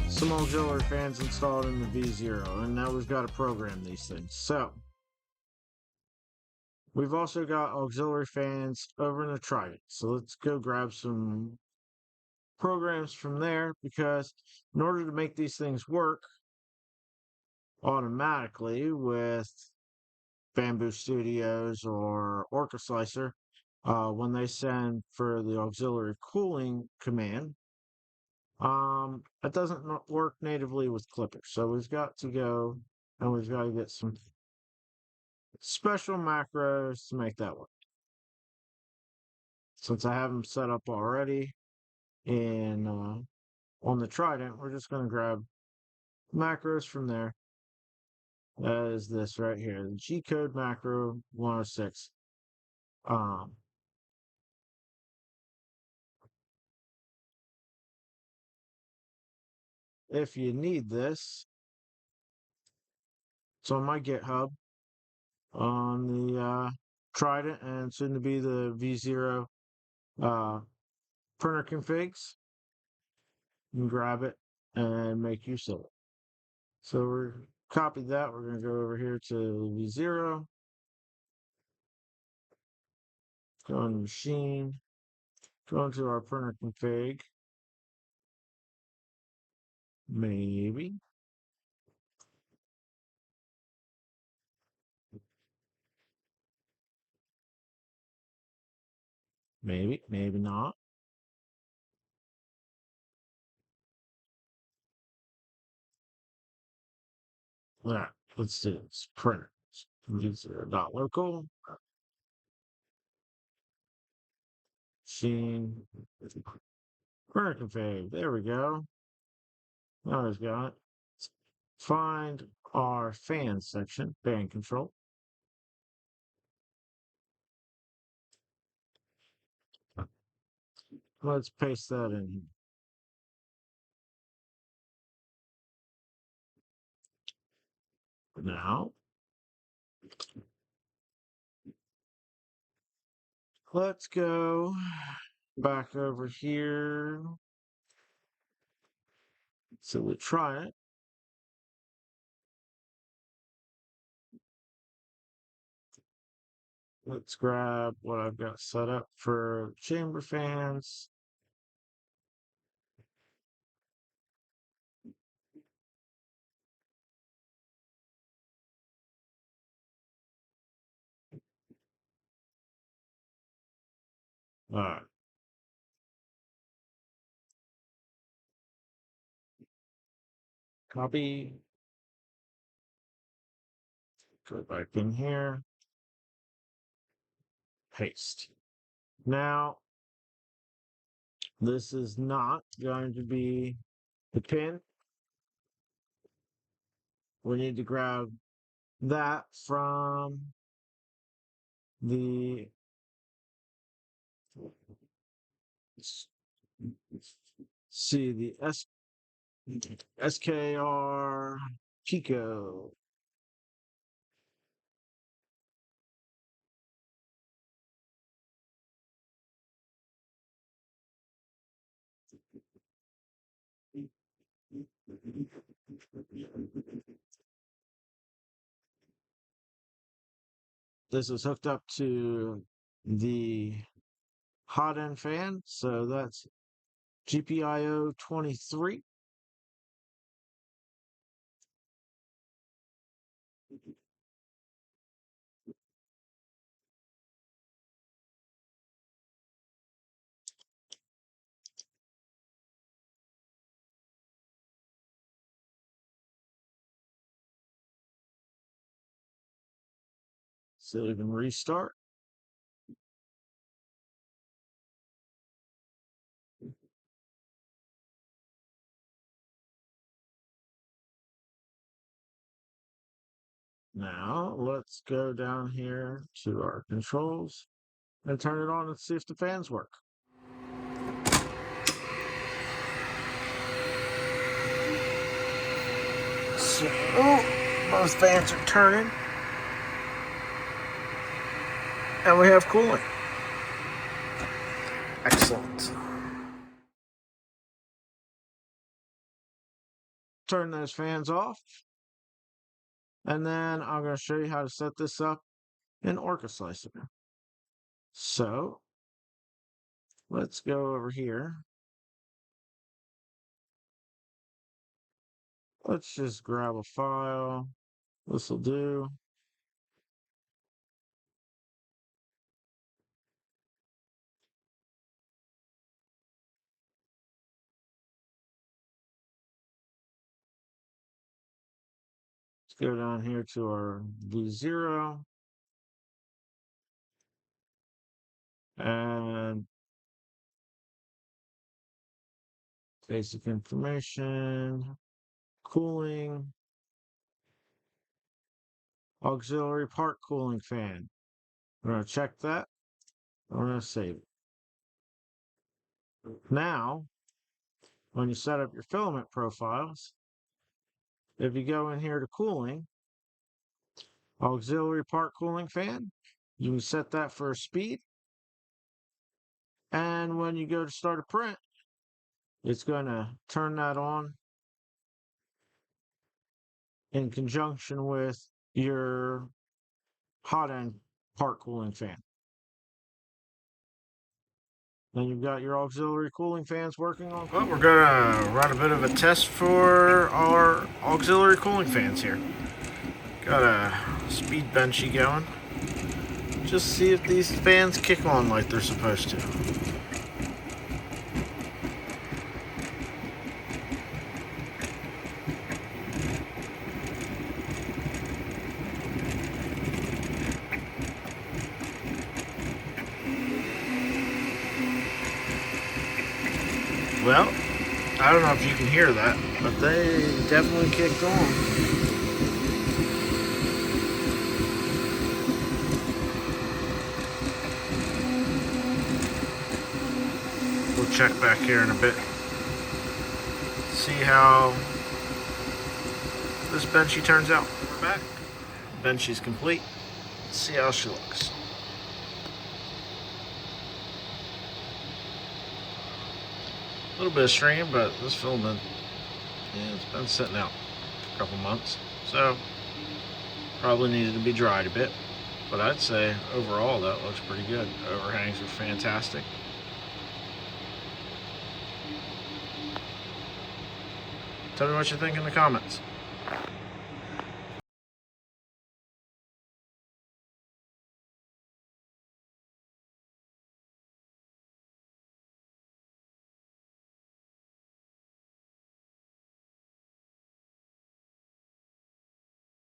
some auxiliary fans installed in the V0, and now we've got to program these things. So we've also got auxiliary fans over in the Trident. So let's go grab some programs from there, because in order to make these things work automatically with Bamboo Studios or Orca Slicer, when they send for the auxiliary cooling command, it doesn't work natively with Klipper. So we've got to go and we've got to get some special macros to make that work. Since I have them set up already in on the Trident, we're just going to grab macros from there. That is this right here, the G code macro 106. If you need this, it's on my GitHub on the Trident and soon to be the V0 printer configs. You can grab it and make use of it. So we're copy that. We're going to go over here to V0, go on machine, go into our printer config. Maybe. Maybe, maybe not. All right, let's do this. Printer. V0.local. Machine. Printer config. There we go. Now we've got it. Find our fan section, fan control. Let's paste that in here. Now, let's go back over here. So we try it. Let's grab what I've got set up for chamber fans. All right. Copy. Go back in here. Paste. Now, this is not going to be the pin. We need to grab that from the see the SKR Pico. This is hooked up to the hot end fan, so that's GPIO 23. So we can restart. Now let's go down here to our controls and turn it on and see if the fans work. So both fans are turning and we have cooling. Excellent. turn those fans off. And then I'm going to show you how to set this up in Orca Slicer. So let's go over here. Let's just grab a file. This will do. Let's go down here to our V0 and basic information, cooling, auxiliary part cooling fan. I'm going to check that. I'm going to save it. Now, when you set up your filament profiles, if you go in here to cooling, auxiliary part cooling fan, you can set that for a speed. And when you go to start a print, it's going to turn that on in conjunction with your hot end part cooling fan. Then you've got your auxiliary cooling fans working on. Well, we're going to run a bit of a test for our auxiliary cooling fans here. Got a speed benchy going. Just see if these fans kick on like they're supposed to. Well, I don't know if you can hear that, but they definitely kicked on. We'll check back here in a bit. See how this benchy turns out. We're back. Benchy's complete. Let's see how she looks. A little bit of stringing, but this filament, it's been sitting out for a couple months, so probably needed to be dried a bit. But I'd say overall that looks pretty good. Overhangs are fantastic. Tell me what you think in the comments.